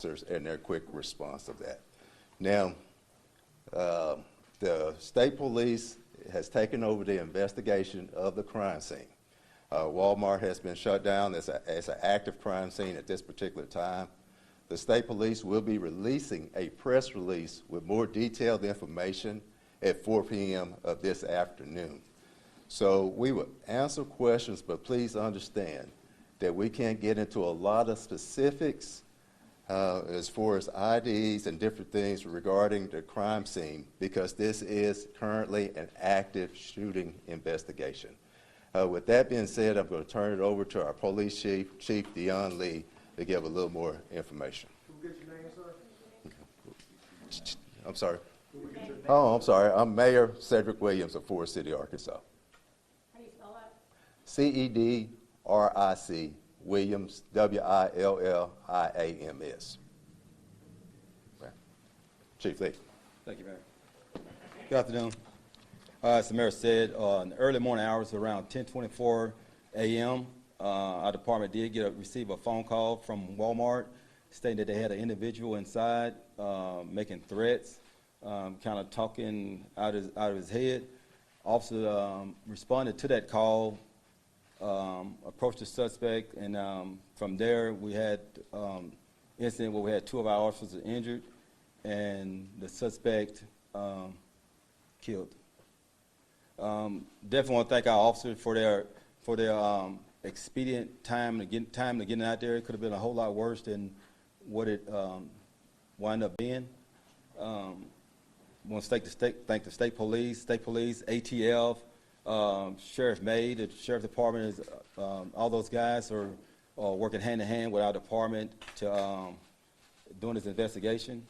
and their quick response of that. Now, the state police has taken over the investigation of the crime scene. Walmart has been shut down as an active crime scene at this particular time. The state police will be releasing a press release with more detailed information at 4 p.m. of this afternoon. So we will answer questions, but please understand that we can't get into a lot of specifics as far as IDs and different things regarding the crime scene, because this is currently an active shooting investigation. With that being said, I'm going to turn it over to our police chief, Chief Dion Lee, to give a little more information. Who gets your name, sir? Okay. I'm sorry. Who gets your name? Oh, I'm sorry. I'm Mayor Cedric Williams of Forest City, Arkansas. How do you spell that? C-E-D-R-I-C, Williams, W-I-L-L-I-A-M-S. Right. Chief Lee. Thank you, Mayor. Good afternoon. As the Mayor said, in the early morning hours around 10:24 a.m., our department did receive a phone call from Walmart stating that they had an individual inside making threats, kind of talking out of his head. Officer responded to that call, approached the suspect, and from there we had incident where we had 2 of our officers injured and the suspect killed. Definitely want to thank our officers for their expedient time to getting out there. It could have been a whole lot worse than what it wound up being. I want to thank the state police, ATF, Sheriff May, the Sheriff Department. All those guys are working hand in hand with our department to doing this investigation.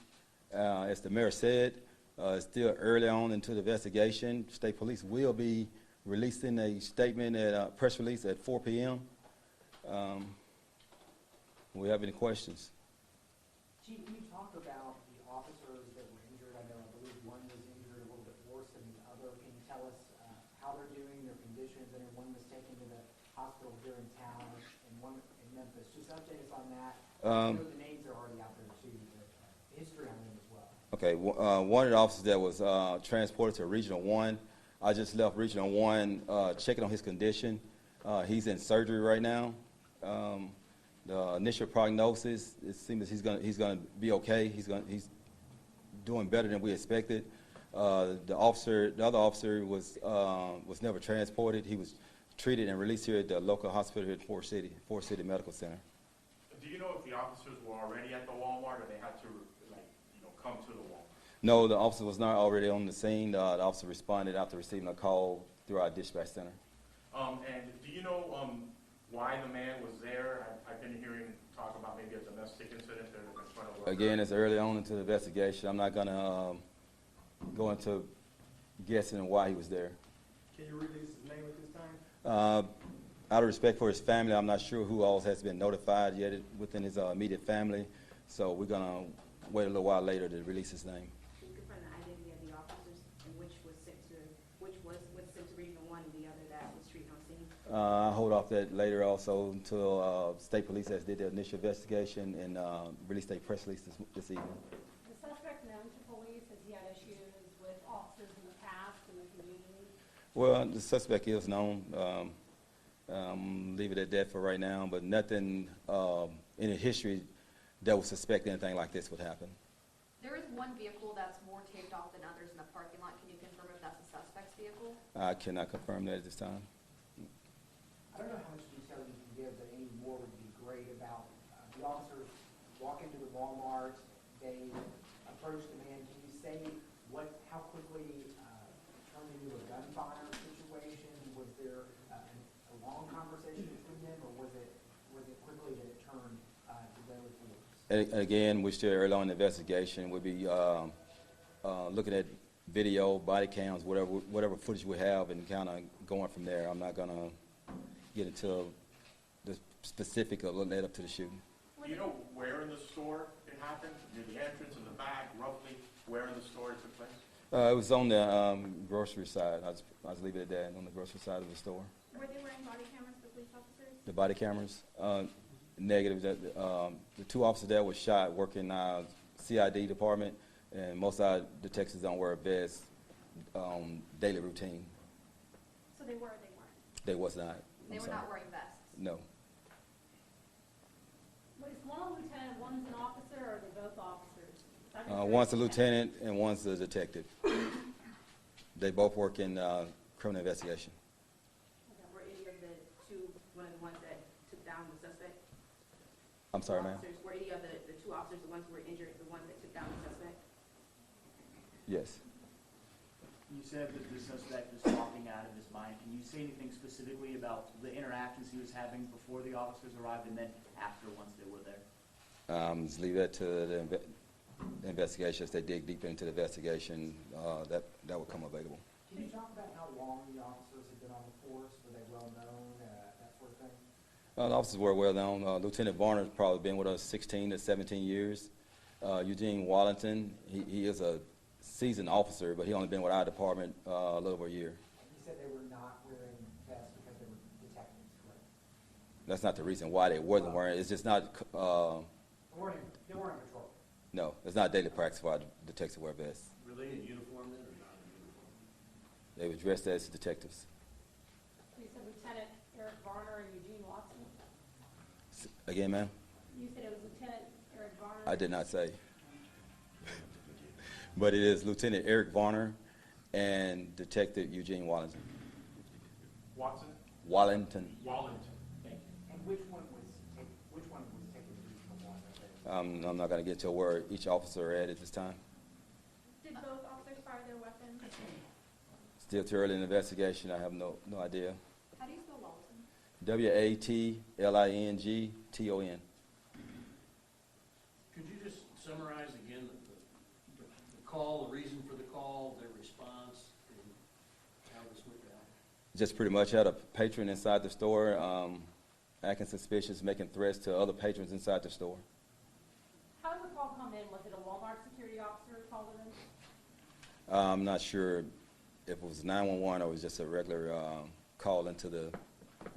As the Mayor said, it's still early on into the investigation. State police will be releasing a statement press release at 4 p.m. Do we have any questions? Chief, can you talk about the officers that were injured? I believe one was injured a little bit worse than the other. Can you tell us how they're doing, their conditions? I know one was taken to the hospital here in town and one in Memphis. Just update us on that. I know the names are already out there too, but history on them as well. Okay, one of the officers that was transported to Regional 1, I just left Regional 1 checking on his condition. He's in surgery right now. The initial prognosis, it seems he's gonna be okay. He's doing better than we expected. The other officer was never transported. He was treated and released here at the local hospital here at Forest City Medical Center. Do you know if the officers were already at the Walmart or they had to come to the Walmart? No, the officer was not already on the scene. The officer responded after receiving a call through our dispatch center. And do you know why the man was there? I've been hearing talk about maybe a domestic incident there in front of. Again, it's early on into the investigation. I'm not gonna go into guessing why he was there. Can you release his name at this time? Out of respect for his family, I'm not sure who else has been notified yet within his immediate family. So we're gonna wait a little while later to release his name. Can you confirm the identity of the officers and which was sent to Regional 1 and the other that was treated on scene? I'll hold off that later also until state police has did their initial investigation and released a press release this evening. The suspect known to police, has he had issues with officers in the past in the community? Well, the suspect is known. Leave it at that for right now, but nothing in the history that would suspect anything like this would happen. There is one vehicle that's more taped off than others in the parking lot. Can you confirm if that's a suspect's vehicle? I cannot confirm that at this time. I don't know how much detail you can give, but any more would be great about the officers walk into the Walmart, they approach the man. Can you say how quickly it turned into a gunfire situation? Was there a long conversation between them, or was it quickly that it turned to deadly force? Again, we're still early on in the investigation. We'll be looking at video, body cams, whatever footage we have, and kind of going from there. I'm not going to get into the specific of what led up to the shooting. Do you know where in the store it happened? Near the entrance, in the back, roughly where in the store it took place? It was on the grocery side. I was leaving it at that, on the grocery side of the store. Were they wearing body cameras, the police officers? The body cameras? Negative. The two officers that were shot work in CID department, and most of our detectives don't wear vests daily routine. So they were or they weren't? They was not. They I'm were sorry. not wearing vests? No. What, is one a lieutenant, one's an officer, or are they both officers? One's a lieutenant and one's a detective. They both work in criminal investigation. Were any of the two, one of the ones that took down the suspect? I'm sorry, ma'am? Officers, were any of the two officers, the ones who were injured, the ones that took down the suspect? Yes. You said that the suspect was talking out of his mind. Can you say anything specifically about the interactions he was having before the officers arrived and then after, once they were there? Just leave that to the investigation. As they dig deeper into the investigation, that will come available. Can you talk about how long the officers have been on the force? Were they well-known, that sort of thing? The officers were well known. Lieutenant Varner's probably been with us 16 to 17 years. Eugene Wallington, he is a seasoned officer, but he only been with our department a little over a year. You said they were not wearing vests because they were detectives, correct? That's not the reason why they wasn't wearing it. It's just not, They weren't in patrol. no, it's not daily practice for our detectives to wear vests. Were they in uniform then or not in uniform? They were dressed as detectives. You said Lieutenant Eric Varner and Eugene Watson? Again, ma'am? You said it was Lieutenant Eric Varner? I did not say. But it is Lieutenant Eric Varner and Detective Eugene Wallington. Watson? Wallington. Wallington. Thank you. And which one was taken to Regional 1? I'm not going to get to where each officer at this time. Did both officers fire their weapons? Still too early in the investigation. I have no idea. How do you spell Walton? Watlington. Could you just summarize again the call, the reason for the call, their response, and how this went down? Just pretty much had a patron inside the store acting suspicious, making threats to other patrons inside the store. How did the call come in? Was it a Walmart security officer called it in? I'm not sure if it was 911 or it was just a regular call into the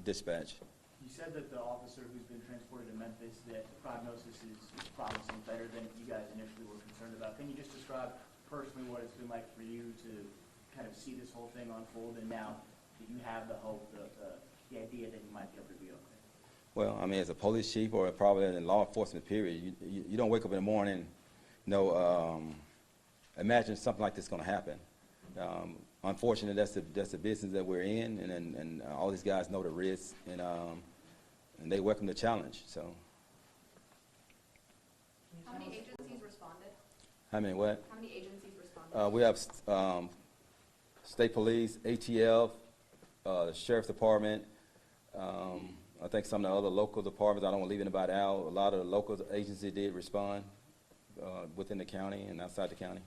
dispatch. You said that the officer who's been transported to Memphis, that the prognosis is promising better than you guys initially were concerned about. Can you just describe personally what it's been like for you to kind of see this whole thing unfold, and now that you have the hope, the idea that you might be able to be okay? Well, I mean, as a police chief or probably in law enforcement period, you don't wake up in the morning, imagine something like this is going to happen. Unfortunately, that's the business that we're in, and all these guys know the risks, and they welcome the challenge. So, How many agencies responded? how many what? How many agencies responded? We have state police, ATF, the sheriff's department. I think some of the other local departments. I don't want to leave anybody out. A lot of the local agencies did respond within the county and outside the county.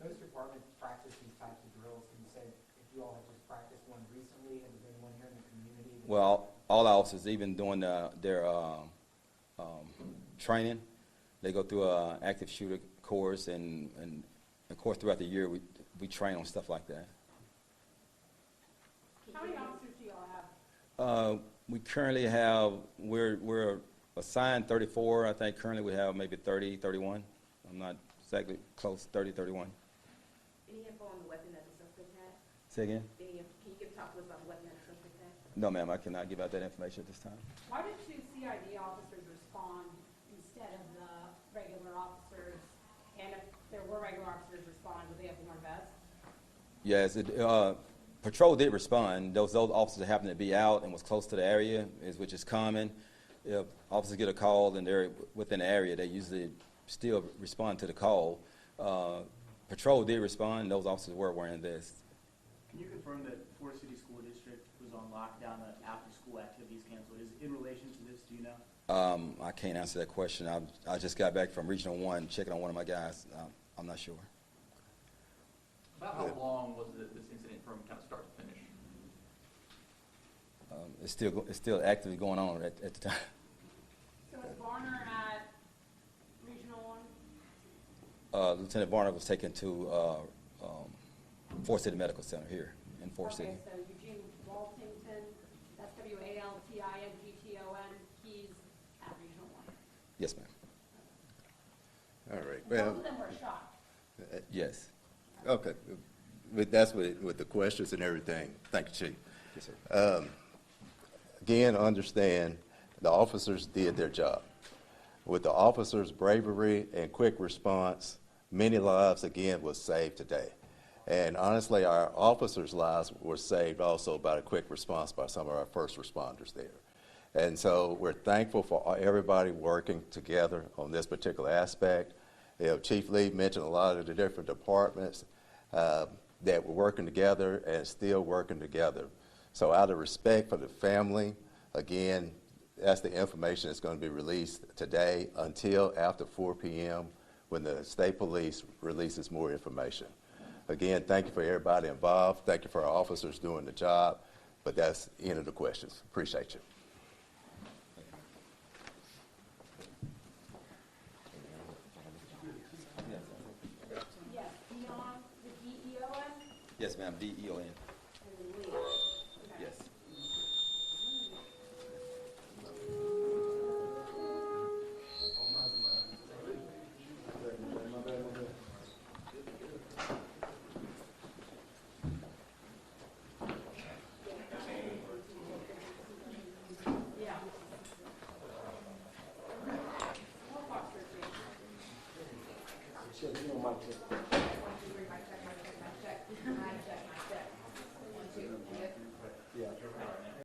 Most departments practice these types of drills. Can you say if you all have just practiced one recently, has there been one here in the community? Well, all our officers, even doing their training, they go through an active shooter course, and of course throughout the year we train on stuff like that. How many officers do y'all have? We currently have, we're assigned 34. I think currently we have maybe 30, 31. I'm not exactly close, 30, 31. Any info on the weapon that the suspect had? Say again? Can you talk to us about the weapon that the suspect had? No, ma'am, I cannot give out that information at this time. Why did two CID officers respond instead of the regular officers? And if there were regular officers respond, would they have worn vests? Yes, patrol did respond. Those officers that happened to be out and was close to the area, which is common. If officers get a call and they're within the area, they usually still respond to the call. Patrol did respond, and those officers were wearing vests. Can you confirm that Forest City School District was on lockdown, that after-school activities canceled? Is it in relation to this, do you know? I can't answer that question. I just got back from Regional 1 checking on one of my guys. I'm not sure. About how long was this incident from kind of start to finish? It's still actively going on at the time. So is Varner at Regional 1? Lieutenant Varner was taken to Forest City Medical Center here in Forest City. Okay, so Eugene Waltington, that's Waltington, he's at Regional Yes, ma'am. All right, Both well, of them were shot. Yes. okay, but that's with the questions and everything. Thank you, Chief. Yes, sir. Again, understand, the officers did their job. With the officers' bravery and quick response, many lives, again, was saved today. And honestly, our officers' lives were saved also by the quick response by some of our first responders there. And so we're thankful for everybody working together on this particular aspect. You know, Chief Lee mentioned a lot of the different departments that were working together and still working together. So out of respect for the family, again, that's the information that's going to be released today until after 4 p.m. when the state police releases more information. Again, thank you for everybody involved. Thank you for our officers doing the job. But that's the end of the questions. Appreciate you. Yes, Dion, the D-E-O-N, Yes, ma'am, DEON. and Lee. Yes. Yeah. Shit, you know, Mike,